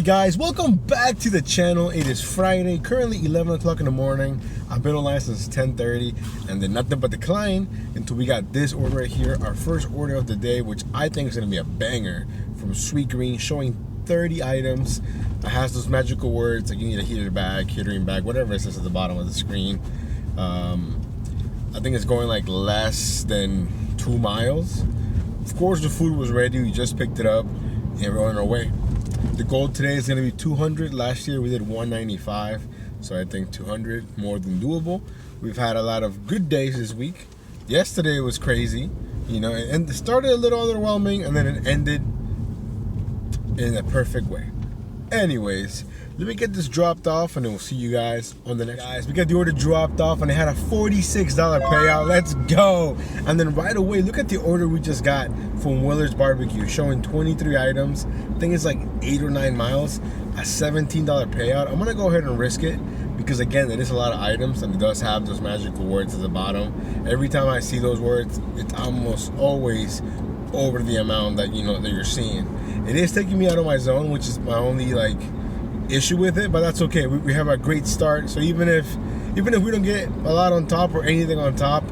Hey guys, welcome back to the channel. It is Friday, currently 11 o'clock in the morning. I've been online since 10:30 and then nothing but decline until we got this order right here, our first order of the day, which I think is going to be a banger from Sweet Green, showing 30 items. It has those magical words like you need a heated bag, catering bag, whatever it says at the bottom of the screen. I think it's going like less than 2 miles. Of course, the food was ready. We just picked it up and we're on our way. The goal today is going to be 200. Last year we did 195, so I think 200 more than doable. We've had a lot of good days this week. Yesterday was crazy, you know, and it started a little underwhelming and then it ended in a perfect way. Anyways, let me get this dropped off and then we'll see you guys on the next. Guys, we got the order dropped off and it had a $46 payout. Let's go. And then right away, look at the order we just got from Willard's Barbecue, showing 23 items. I think it's like 8 or 9 miles, a $17 payout. I'm gonna go ahead and risk it because again, it is a lot of items and it does have those magical words at the bottom. Every time I see those words, it's almost always over the amount that that you're seeing. It is taking me out of my zone, which is my only like issue with it, but that's okay. We have a great start, so even if we don't get a lot on top or anything on top,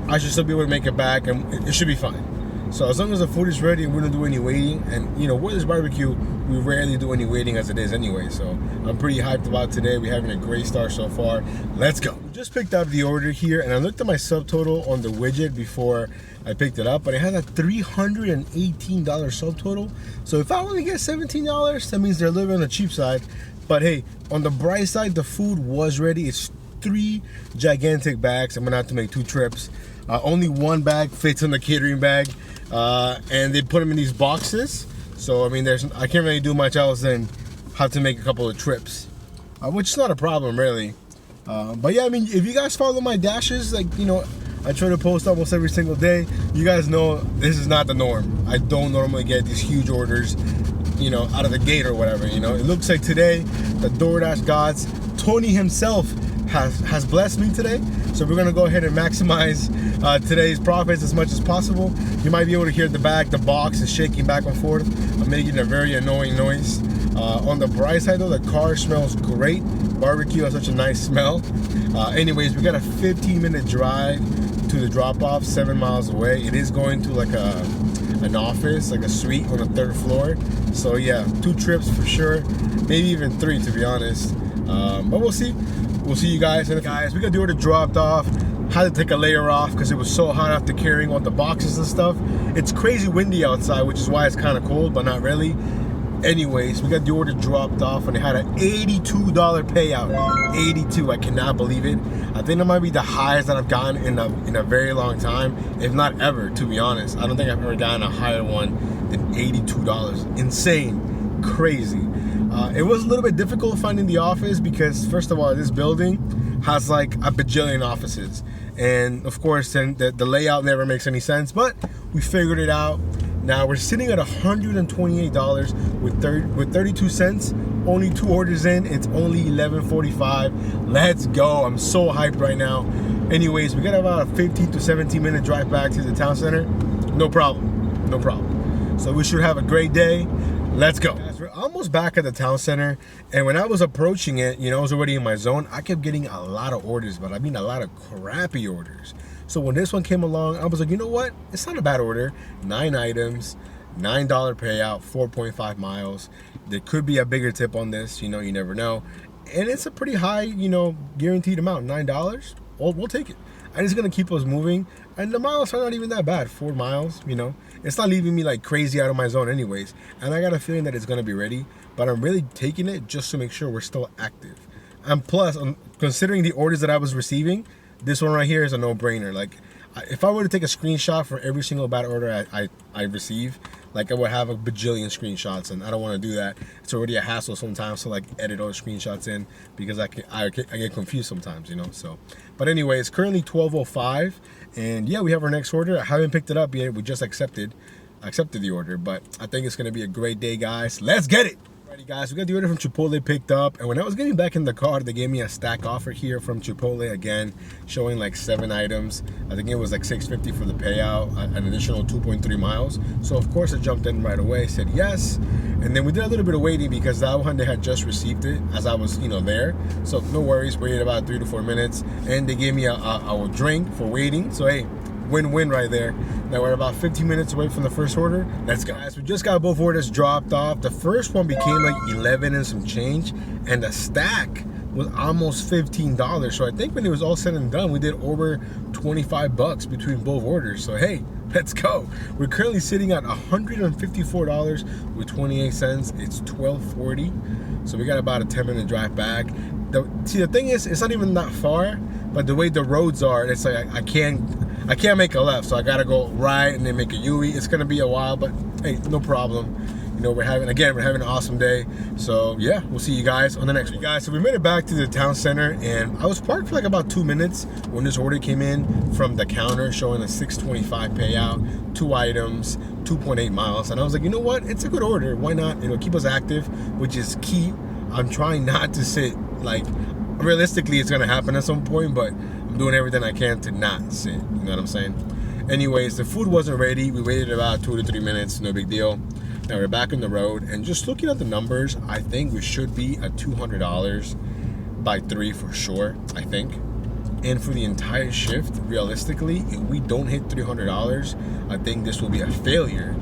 I should still be able to make it back and it should be fine. So as long as the food is ready and we don't do any waiting, and Willard's Barbecue, we rarely do any waiting as it is anyway, so I'm pretty hyped about today. We're having a great start so far. Let's go. We just picked up the order here and I looked at my subtotal on the widget before I picked it up, but it had a $318 subtotal. So if I only get $17, that means they're a little bit on the cheap side. But hey, on the bright side, the food was ready. It's 3 gigantic bags. I'm gonna have to make 2 trips. Only 1 bag fits in the catering bag, and they put them in these boxes. So I mean, I can't really do much else than have to make a couple of trips, which is not a problem really. But yeah, I mean, if you guys follow my dashes, like I try to post almost every single day. You guys know this is not the norm. I don't normally get these huge orders, out of the gate or whatever. It looks like today the Doordash gods, Tony himself, has blessed me today. So we're gonna go ahead and maximize today's profits as much as possible. You might be able to hear the box is shaking back and forth. I'm making a very annoying noise. On the bright side though, the car smells great. Barbecue has such a nice smell. Anyways, we got a 15-minute drive to the drop-off, 7 miles away. It is going to like an office, like a suite on the 3rd floor. So yeah, 2 trips for sure, maybe even 3 to be honest. But we'll see. We'll see you guys. And guys, we got the order dropped off. Had to take a layer off because it was so hot after carrying all the boxes and stuff. It's crazy windy outside, which is why it's kind of cold, but not really. Anyways, we got the order dropped off and it had an $82 payout. 82, I cannot believe it. I think that might be the highest that I've gotten in a very long time, if not ever, to be honest. I don't think I've ever gotten a higher one than $82. Insane, crazy. It was a little bit difficult finding the office because first of all, this building has like a bajillion offices. And of course, then the layout never makes any sense, but we figured it out. Now we're sitting at $128 with 32 cents. Only 2 orders in. It's only 11:45. Let's go. I'm so hyped right now. Anyways, we got about a 15 to 17 minute drive back to the town center. No problem. No problem. So we should have a great day. Let's go. Guys, we're almost back at the town center, and when I was approaching it, I was already in my zone. I kept getting a lot of orders, but I mean a lot of crappy orders. So when this one came along, I was like, you know what? It's not a bad order. 9 items, $9 payout, 4.5 miles. There could be a bigger tip on this, you never know. And it's a pretty high, guaranteed amount, $9. We'll take it. I'm just gonna keep us moving. And the miles are not even that bad, 4 miles, It's not leaving me like crazy out of my zone anyways. And I got a feeling that it's gonna be ready, but I'm really taking it just to make sure we're still active. And plus, considering the orders that I was receiving, this one right here is a no-brainer. Like, if I were to take a screenshot for every single bad order I receive, like I would have a bajillion screenshots, and I don't want to do that. It's already a hassle sometimes to like edit all the screenshots in because I get confused sometimes, So, but anyway, it's currently 12:05, and yeah, we have our next order. I haven't picked it up yet. We just accepted the order, but I think it's gonna be a great day, guys. Let's get it. Alrighty guys, we got the order from Chipotle picked up, and when I was getting back in the car, they gave me a stack offer here from Chipotle again, showing like 7 items. I think it was like $6.50 for the payout, an additional 2.3 miles. So of course I jumped in right away, said yes, and then we did a little bit of waiting because that one they had just received it as I was, there. So no worries, waited about 3 to 4 minutes, and they gave me a drink for waiting. So hey, win-win right there. Now we're about 15 minutes away from the first order. Let's go. Guys, we just got both orders dropped off. The first one became like 11 and some change, and the stack was almost $15. So I think when it was all said and done, we did over 25 bucks between both orders. So hey, let's go. We're currently sitting at $154 with 28 cents. It's 12:40. So we got about a 10-minute drive back. See, the thing is, it's not even that far, but the way the roads are, it's like I can't make a left, so I gotta go right and then make a U-E. It's gonna be a while, but hey, no problem. We're having an awesome day. So yeah, we'll see you guys on the next one. Guys, so we made it back to the town center, and I was parked for like about 2 minutes when this order came in from the counter showing a $6.25 payout, 2 items, 2.8 miles. And I was like, you know what? It's a good order. Why not? It'll keep us active, which is key. I'm trying not to sit, like, realistically it's gonna happen at some point, but I'm doing everything I can to not sit, you know what I'm saying? Anyways, the food wasn't ready. We waited about 2 to 3 minutes, no big deal. Now we're back on the road, and just looking at the numbers, I think we should be at $200 by 3 for sure, I think. And for the entire shift, realistically, if we don't hit $300, I think this will be a failure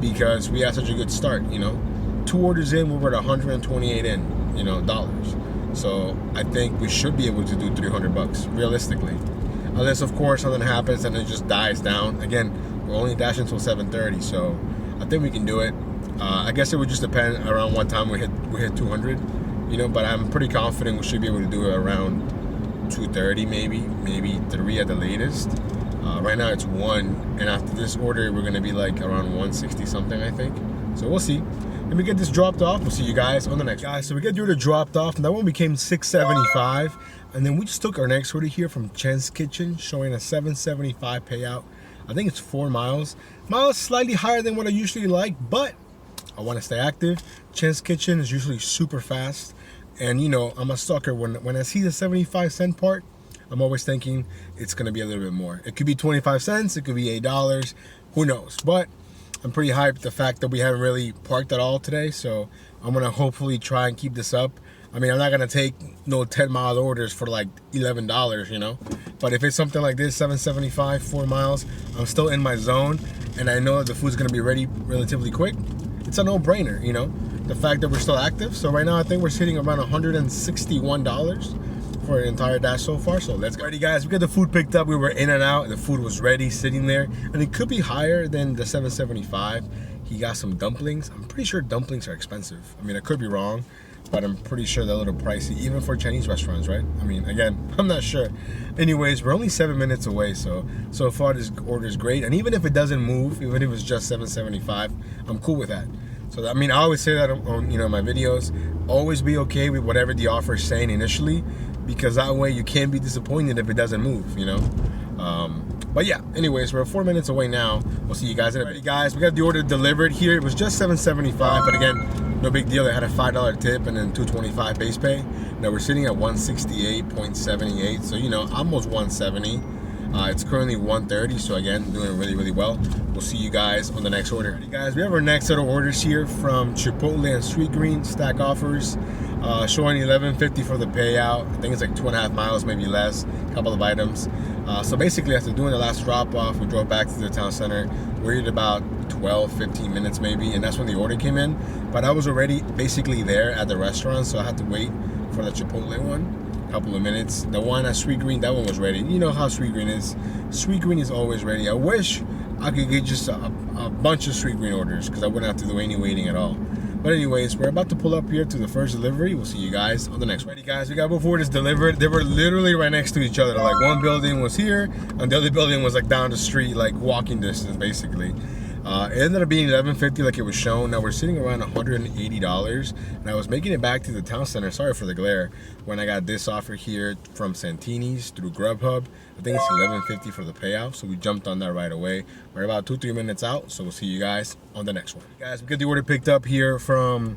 because we had such a good start, 2 orders in, we're at 128 in, dollars. So I think we should be able to do 300 bucks, realistically. Unless, of course, something happens and it just dies down. Again, we're only dashing until 7:30, so I think we can do it. I guess it would just depend around what time we hit 200, but I'm pretty confident we should be able to do it around 2:30, maybe 3 at the latest. Right now it's 1, and after this order, we're gonna be like around 160 something, I think. So we'll see. Let me get this dropped off. We'll see you guys on the next. Guys, so we get the order dropped off, and that one became $6.75. And then we just took our next order here from Chen's Kitchen, showing a $7.75 payout. I think it's 4 miles. Miles slightly higher than what I usually like, but I want to stay active. Chen's Kitchen is usually super fast. And I'm a sucker. When I see the 75-cent part, I'm always thinking it's going to be a little bit more. It could be 25 cents. It could be $8. Who knows? But I'm pretty hyped the fact that we haven't really parked at all today, so I'm gonna hopefully try and keep this up. I mean, I'm not gonna take no 10-mile orders for like $11, But if it's something like this, $7.75, 4 miles, I'm still in my zone, and I know that the food's gonna be ready relatively quick. It's a no-brainer, The fact that we're still active. So right now, I think we're sitting around $161 for an entire dash so far. So let's go. Alrighty guys, we got the food picked up. We were in and out. The food was ready, sitting there, and it could be higher than the $7.75. He got some dumplings. I'm pretty sure dumplings are expensive. I mean, I could be wrong, but I'm pretty sure they're a little pricey, even for Chinese restaurants, right? I mean, again, I'm not sure. Anyways, we're only 7 minutes away, so far this order is great. And even if it doesn't move, even if it's just $7.75, I'm cool with that. So I mean, I always say that on my videos. Always be okay with whatever the offer is saying initially, because that way you can't be disappointed if it doesn't move, But yeah, anyways, we're 4 minutes away now. We'll see you guys in a bit. Guys, we got the order delivered here. It was just $7.75, but again, no big deal. They had a $5 tip and then $2.25 base pay. Now we're sitting at 168.78, so almost 170. It's currently 1:30, so again, doing really, really well. We'll see you guys on the next order. Alrighty, guys, we have our next set of orders here from Chipotle and Sweet Green stack offers, showing $11.50 for the payout. I think it's like 2.5 miles, maybe less. A couple of items. So basically, after doing the last drop off, we drove back to the town center. We waited about 12-15 minutes maybe, and that's when the order came in. But I was already basically there at the restaurant, so I had to wait for the Chipotle one. Couple of minutes. The one at Sweet Green, that one was ready. You know how Sweet Green is. Sweet Green is always ready. I wish I could get just a bunch of Sweet Green orders because I wouldn't have to do any waiting at all. But anyways, we're about to pull up here to the first delivery. We'll see you guys on the next one. Alrighty guys, we got both orders delivered. They were literally right next to each other. Like one building was here and the other building was like down the street, like walking distance basically. It ended up being $11.50 like it was shown. Now we're sitting around $180, and I was making it back to the town center, sorry for the glare, when I got this offer here from Santini's through Grubhub. I think it's $11.50 for the payout, so we jumped on that right away. We're about 2-3 minutes out, so we'll see you guys on the next one. Guys, we got the order picked up here from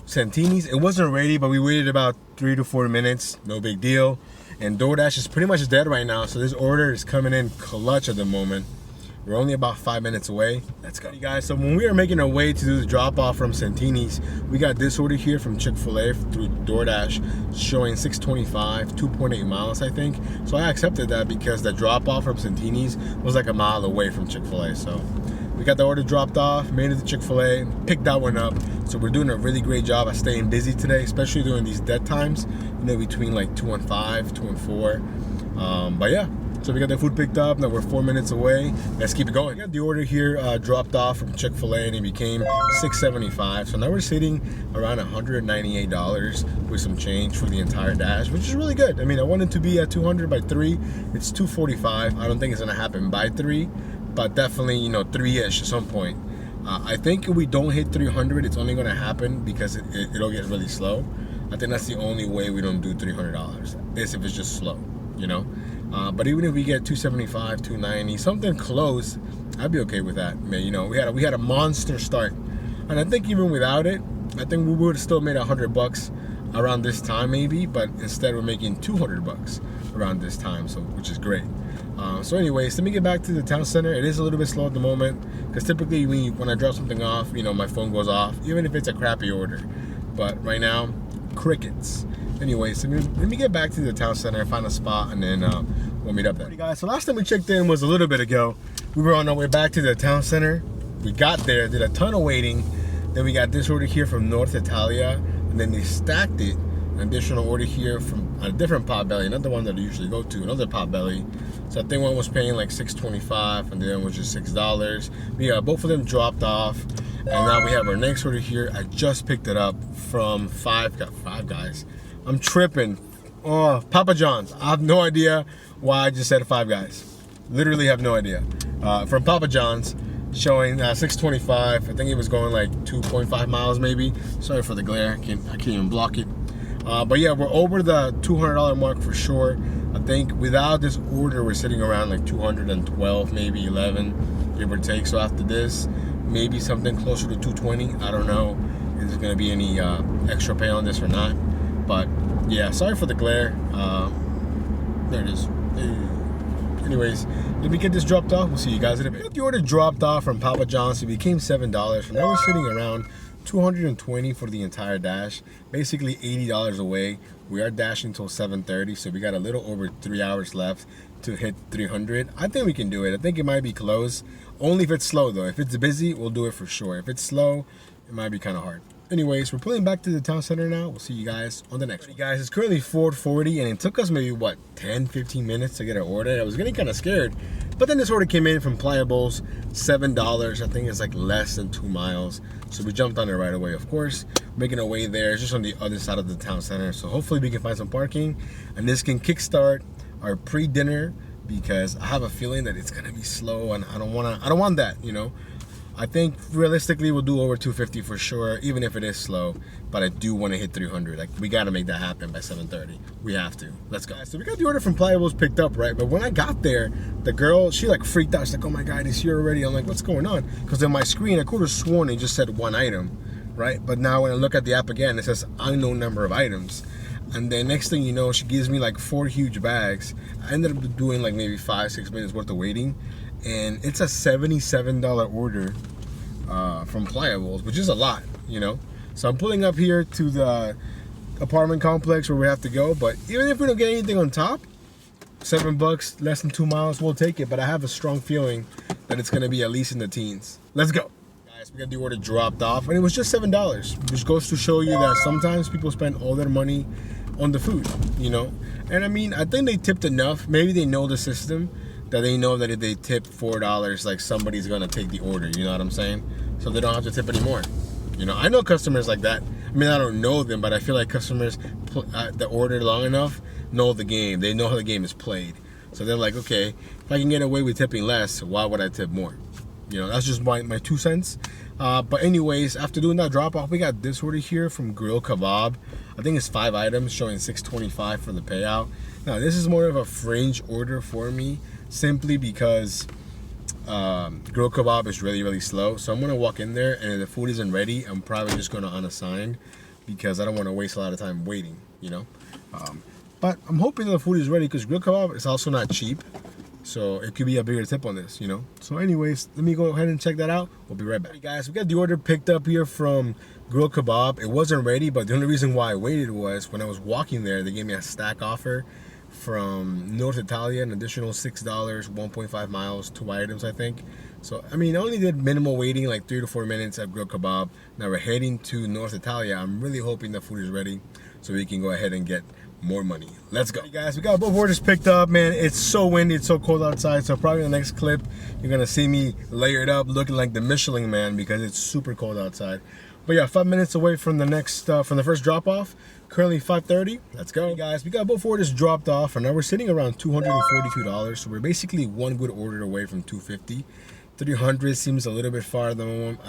Santini's. It wasn't ready, but we waited about 3 to 4 minutes. No big deal. And DoorDash is pretty much dead right now, so this order is coming in clutch at the moment. We're only about 5 minutes away. Let's go. Hey guys, so when we were making our way to do the drop off from Santini's, we got this order here from Chick-fil-A through DoorDash showing $6.25, 2.8 miles, I think. So I accepted that because the drop off from Santini's was like a mile away from Chick-fil-A. So we got the order dropped off, made it to Chick-fil-A, picked that one up. So we're doing a really great job of staying busy today, especially during these dead times, you know, between like 2 and 5, 2 and 4. But yeah. So we got the food picked up. Now we're 4 minutes away. Let's keep it going. We got the order here dropped off from Chick-fil-A, and it became $6.75. So now we're sitting around $198 with some change for the entire dash, which is really good. I mean, I wanted to be at 200 by 3. It's 245. I don't think it's gonna happen by 3, but definitely, you know, 3-ish at some point. I think if we don't hit 300, it's only gonna happen because it'll get really slow. I think that's the only way we don't do $300 is if it's just slow, you know. But even if we get 275, 290, something close, I'd be okay with that. Man, you know, we had a monster start, and I think even without it, I think we would have still made $100 around this time maybe. But instead, we're making $200 around this time, so which is great. So, anyways, let me get back to the town center. It is a little bit slow at the moment because typically when I drop something off, you know, my phone goes off, even if it's a crappy order. But right now, crickets. Anyways, let me get back to the town center, find a spot, and then we'll meet up there. Hey guys, so last time we checked in was a little bit ago. We were on our way back to the town center. We got there, did a ton of waiting. Then we got this order here from North Italia, and then they stacked it. An additional order here from a different Potbelly, not the one that I usually go to, another Potbelly. So I think one was paying like $6.25, and the other one was just $6. But yeah, both of them dropped off, and now we have our next order here. I just picked it up from Five Guys. I'm tripping. Oh, Papa John's. I have no idea why I just said Five Guys. Literally have no idea. From Papa John's, showing $6.25. I think it was going like 2.5 miles maybe. Sorry for the glare. I can't even block it. But yeah, we're over the $200 mark for sure. I think without this order, we're sitting around like 212, maybe 11, give or take. So after this, maybe something closer to 220. I don't know if there's gonna be any extra pay on this or not. But yeah, sorry for the glare. There it is. Anyways, let me get this dropped off. We'll see you guys in a bit. The order dropped off from Papa John's. It became $7. So now we're sitting around $220 for the entire dash. Basically $80 away. We are dashing till 7:30, so we got a little over 3 hours left to hit 300. I think we can do it. I think it might be close. Only if it's slow though. If it's busy, we'll do it for sure. If it's slow, it might be kind of hard. Anyways, we're pulling back to the town center now. We'll see you guys on the next one. Guys, it's currently 4:40, and it took us maybe, what, 10, 15 minutes to get our order. I was getting kind of scared. But then this order came in from Pliables, $7. I think it's like less than 2 miles. So we jumped on it right away, of course. Making our way there. It's just on the other side of the town center. So hopefully we can find some parking. And this can kickstart our pre-dinner, because I have a feeling that it's going to be slow. And I don't want that, you know. I think realistically we'll do over 250 for sure, even if it is slow. But I do want to hit 300. Like, we got to make that happen by 7:30. We have to. Let's go. So we got the order from Pliables picked up, right? But when I got there, the girl, she like freaked out. She's like, "Oh my God, he's here already." I'm like, "What's going on?" Because on my screen, I could have sworn it just said 1 item, right? But now when I look at the app again, it says unknown number of items. And then next thing you know, she gives me like 4 huge bags. I ended up doing like maybe 5-6 minutes worth of waiting. And it's a $77 order from Pliables, which is a lot, you know. So I'm pulling up here to the apartment complex where we have to go. But even if we don't get anything on top, $7, less than 2 miles, we'll take it. But I have a strong feeling that it's gonna be at least in the teens. Let's go. Guys, we got the order dropped off, and it was just $7, which goes to show you that sometimes people spend all their money on the food, you know. And I mean, I think they tipped enough. Maybe they know the system, that they know that if they tip $4, like somebody's gonna take the order, you know what I'm saying? So they don't have to tip anymore. You know, I know customers like that. I mean, I don't know them, but I feel like customers that order long enough know the game. They know how the game is played. So they're like, okay, if I can get away with tipping less, why would I tip more? You know, that's just my 2 cents. But anyways, after doing that drop off, we got this order here from Grill Kebab. I think it's 5 items, showing $6.25 for the payout. Now, this is more of a fringe order for me, simply because Grill Kebab is really, really slow. So I'm gonna walk in there, and if the food isn't ready, I'm probably just gonna unassign. because I don't want to waste a lot of time waiting, you know. But I'm hoping the food is ready because grill kebab is also not cheap. So it could be a bigger tip on this, you know. So anyways, let me go ahead and check that out. We'll be right back. Hey guys, we got the order picked up here from Grill Kebab. It wasn't ready, but the only reason why I waited was when I was walking there, they gave me a stack offer from North Italia, an additional $6, 1.5 miles, 2 items, I think. So, I mean, I only did minimal waiting, like 3 to 4 minutes at Grill Kebab. Now we're heading to North Italia. I'm really hoping the food is ready so we can go ahead and get more money. Let's go. Hey guys, we got both orders picked up, man. It's so windy, it's so cold outside, so probably in the next clip you're gonna see me layered up looking like the Michelin man because it's super cold outside. But yeah, 5 minutes away from the next from the first drop off. Currently 5:30. Let's go. Hey guys, we got both orders dropped off and now we're sitting around $242, so we're basically one good order away from $250. 300 seems a little bit far at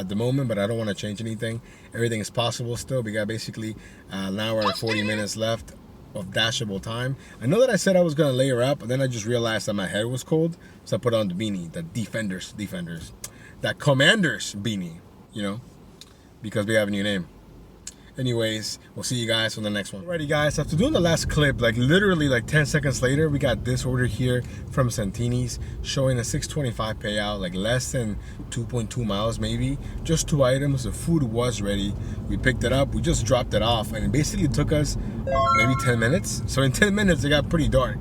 the moment, but I don't want to change anything. Everything is possible still. We got basically an hour and 40 minutes left of dashable time. I know that I said I was gonna layer up, but then I just realized that my head was cold, so I put on the beanie, the defenders, that commander's beanie, you know, because we have a new name. Anyways, we'll see you guys on the next one. Alrighty guys, after doing the last clip, like literally like 10 seconds later, we got this order here from Santini's showing a $6.25 payout, like less than 2.2 miles maybe. Just 2 items, the food was ready. We picked it up, we just dropped it off, and it basically took us maybe 10 minutes. So in 10 minutes, it got pretty dark.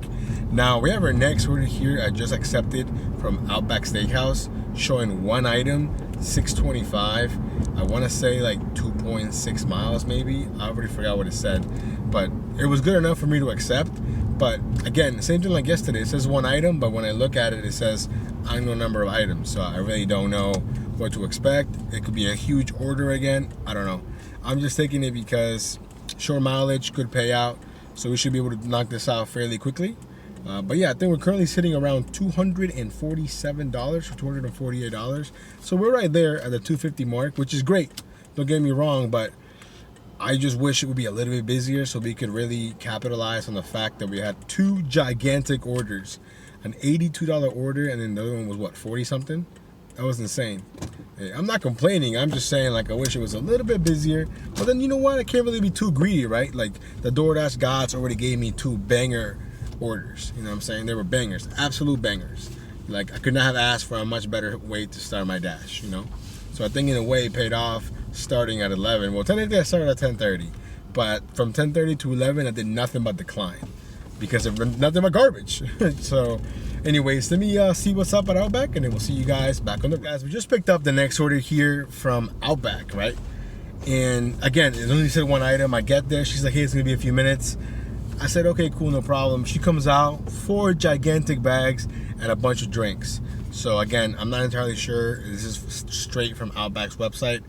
Now we have our next order here I just accepted from Outback Steakhouse, showing 1 item, $6.25. I want to say like 2.6 miles maybe. I already forgot what it said, but it was good enough for me to accept. But again, same thing like yesterday. It says 1 item, but when I look at it, it says unknown number of items. So I really don't know what to expect. It could be a huge order again. I don't know. I'm just taking it because short mileage, good payout. So we should be able to knock this out fairly quickly. But yeah, I think we're currently sitting around $247 or $248. So we're right there at the 250 mark, which is great. Don't get me wrong, but I just wish it would be a little bit busier so we could really capitalize on the fact that we had 2 gigantic orders. An $82 order and then the other one was what, 40 something? That was insane. Hey, I'm not complaining, I'm just saying like I wish it was a little bit busier. But then you know what, I can't really be too greedy, right? Like the Doordash gods already gave me 2 banger orders, you know what I'm saying? They were bangers, absolute bangers. Like I could not have asked for a much better way to start my dash, you know? So I think in a way it paid off starting at 11. Well, technically I started at 10:30, but from 10:30 to 11 I did nothing but decline because of nothing but garbage. So anyways, let me see what's up at Outback and then we'll see you guys back on the guys. We just picked up the next order here from Outback, right? And again, it only said 1 item. I get there, she's like, hey, it's gonna be a few minutes. I said, okay, cool, no problem. She comes out, 4 gigantic bags and a bunch of drinks. So again, I'm not entirely sure. This is straight from Outback's website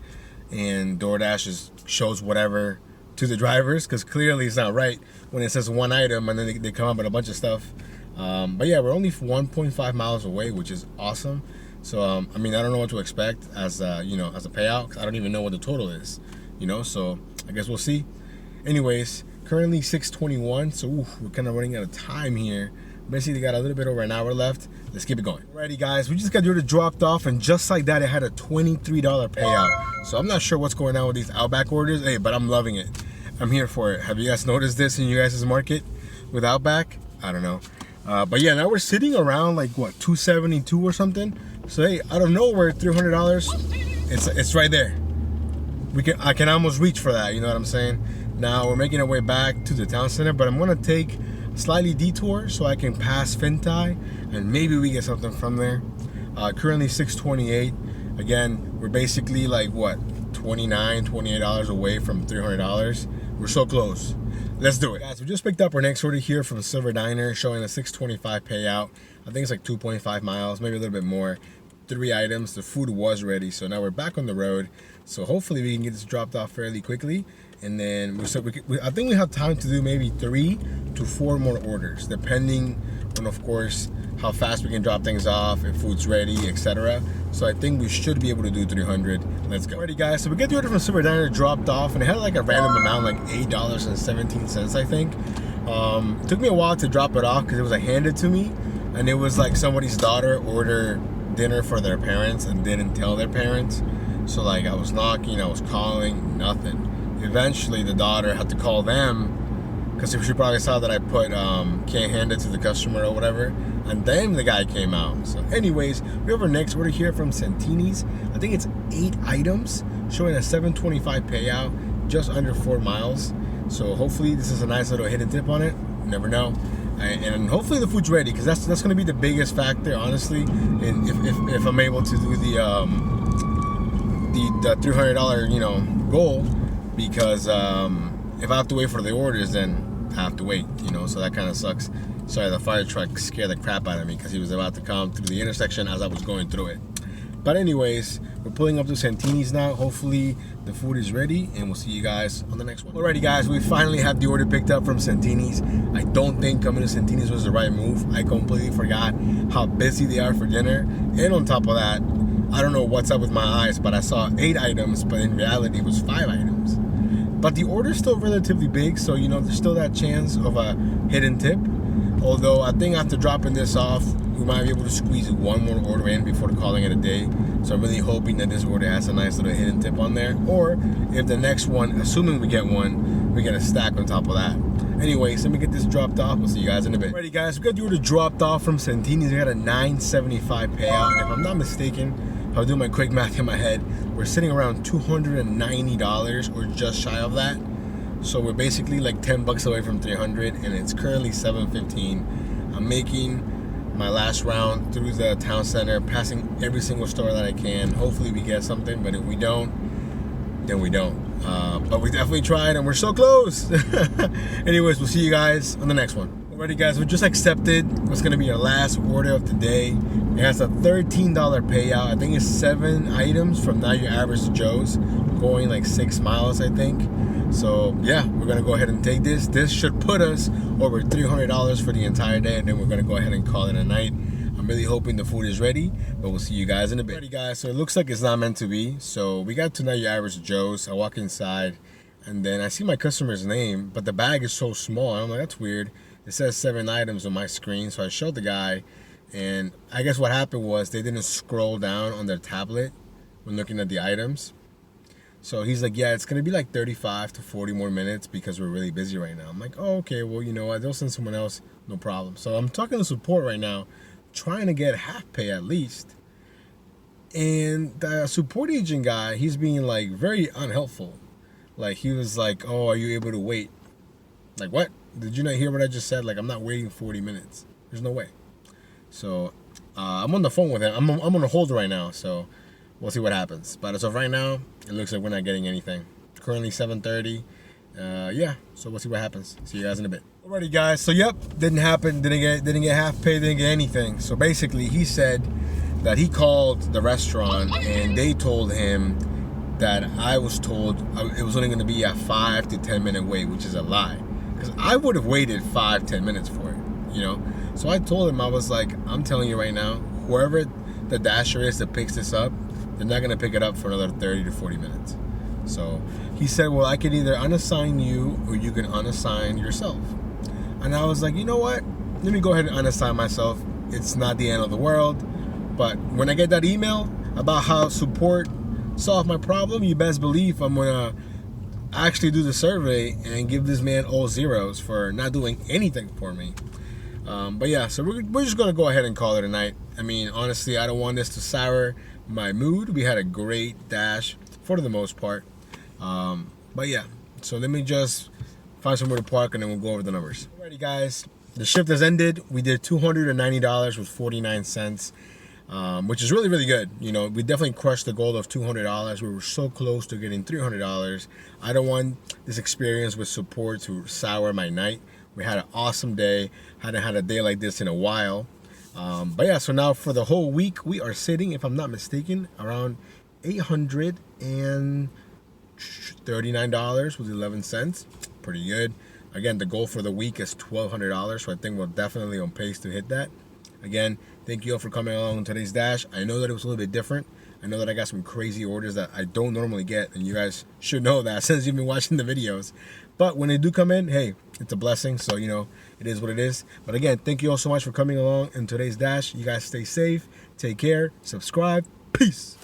and DoorDash just shows whatever to the drivers because clearly it's not right when it says 1 item and then they come up with a bunch of stuff. But yeah, we're only 1.5 miles away, which is awesome. So, I mean, I don't know what to expect as, you know, as a payout because I don't even know what the total is, you know, so I guess we'll see. Anyways, currently 6:21, so we're kind of running out of time here. Basically got a little bit over an hour left. Let's keep it going. Alrighty guys, we just got the order dropped off and just like that it had a $23 payout. So I'm not sure what's going on with these Outback orders, hey, but I'm loving it. I'm here for it. Have you guys noticed this in you guys' market with Outback? I don't know. But yeah, now we're sitting around like what, 272 or something. So hey, out of nowhere, $300, it's right there. I can almost reach for that, you know what I'm saying? Now we're making our way back to the town center, but I'm gonna take a slightly detour so I can pass Fintai and maybe we get something from there. Currently 628. Again, we're basically like what, $28 away from $300. We're so close. Let's do it. Guys, we just picked up our next order here from Silver Diner showing a $6.25 payout. I think it's like 2.5 miles, maybe a little bit more. 3 items, the food was ready, so now we're back on the road. So hopefully we can get this dropped off fairly quickly. And then I think we have time to do maybe 3 to 4 more orders, depending on, of course, how fast we can drop things off, if food's ready, etc. So I think we should be able to do 300. Let's go. Alrighty guys, so we get the order from Silver Diner dropped off and it had like a random amount, like $8.17, I think. It took me a while to drop it off because it was like handed to me and it was like somebody's daughter ordered dinner for their parents and didn't tell their parents. So like I was knocking, I was calling, nothing. eventually the daughter had to call them because she probably saw that I put can't hand it to the customer or whatever, and then the guy came out. So anyways, we have our next order here from Santini's. I think it's 8 items showing a $7.25 payout, just under 4 miles. So hopefully this is a nice little hidden tip on it. You never know. And hopefully the food's ready, because that's going to be the biggest factor, honestly. And if I'm able to do the $300 goal, because if I have to wait for the orders, then I have to wait, so that kind of sucks. Sorry, the fire truck scared the crap out of me because he was about to come through the intersection as I was going through it. But anyways, we're pulling up to Santini's now. Hopefully the food is ready, and we'll see you guys on the next one. Alrighty guys, we finally have the order picked up from Santini's. I don't think coming to Santini's was the right move. I completely forgot how busy they are for dinner. And on top of that, I don't know what's up with my eyes, but I saw 8 items, but in reality it was 5 items. But the order is still relatively big, so there's still that chance of a hidden tip. Although I think after dropping this off, we might be able to squeeze one more order in before calling it a day. So I'm really hoping that this order has a nice little hidden tip on there. Or if the next one, assuming we get one, we get a stack on top of that. Anyways, let me get this dropped off. We'll see you guys in a bit. Alrighty guys, we got the order dropped off from Santini's. We got a $9.75 payout. And if I'm not mistaken, I'll do my quick math in my head, we're sitting around $290 or just shy of that. So we're basically like 10 bucks away from 300, and it's currently 7:15. I'm making my last round through the town center, passing every single store that I can. Hopefully we get something, but if we don't, then we don't. But we definitely tried, and we're so close. Anyways, we'll see you guys on the next one. Alrighty guys, we just accepted what's gonna be our last order of the day. It has a $13 payout. I think it's 7 items from Not Your Average Joe's, going like 6 miles, I think. So yeah, we're gonna go ahead and take this. This should put us over $300 for the entire day, and then we're gonna go ahead and call it a night. I'm really hoping the food is ready, but we'll see you guys in a bit. Alrighty guys, so it looks like it's not meant to be. So we got to Not Your Average Joe's. I walk inside, and then I see my customer's name, but the bag is so small. I'm like, that's weird. It says 7 items on my screen, so I showed the guy, and I guess what happened was they didn't scroll down on their tablet when looking at the items. So he's like, yeah, it's going to be like 35 to 40 more minutes because we're really busy right now. I'm like, oh, okay, well, you know what? They'll send someone else, no problem. So I'm talking to support right now, trying to get half pay at least. And the support agent guy, he's being like very unhelpful. Like he was like, oh, are you able to wait? Like, what? Did you not hear what I just said? Like, I'm not waiting 40 minutes. There's no way. So I'm on the phone with him. I'm on a hold right now, so we'll see what happens. But as of right now, it looks like we're not getting anything. Currently 7:30. Yeah, so we'll see what happens. See you guys in a bit. Alrighty guys, so yep, didn't happen. Didn't get half pay, didn't get anything. So basically he said that he called the restaurant and they told him that I was told it was only going to be a 5 to 10 minute wait, which is a lie. Because I would have waited 5-10 minutes for it, So I told him, I was like, I'm telling you right now, whoever the dasher is that picks this up, they're not going to pick it up for another 30 to 40 minutes. So he said, well, I can either unassign you or you can unassign yourself. And I was like, you know what? Let me go ahead and unassign myself. It's not the end of the world. But when I get that email about how support solved my problem, you best believe I'm going to actually do the survey and give this man all zeros for not doing anything for me. But yeah, so we're just gonna go ahead and call it a night. I mean, honestly, I don't want this to sour my mood. We had a great dash for the most part. But yeah, so let me just find somewhere to park and then we'll go over the numbers. Alrighty guys, the shift has ended. We did $290 with 49 cents. Which is really, really good. We definitely crushed the goal of $200. We were so close to getting $300. I don't want this experience with support to sour my night. We had an awesome day. Hadn't had a day like this in a while. But yeah, so now for the whole week, we are sitting, if I'm not mistaken, around $839 with 11 cents. Pretty good. Again, the goal for the week is $1,200, so I think we're definitely on pace to hit that. Again, thank you all for coming along on today's dash. I know that it was a little bit different. I know that I got some crazy orders that I don't normally get, and you guys should know that since you've been watching the videos. But when they do come in, hey, it's a blessing, so it is what it is. But again, thank you all so much for coming along in today's dash. You guys stay safe, take care, subscribe, peace.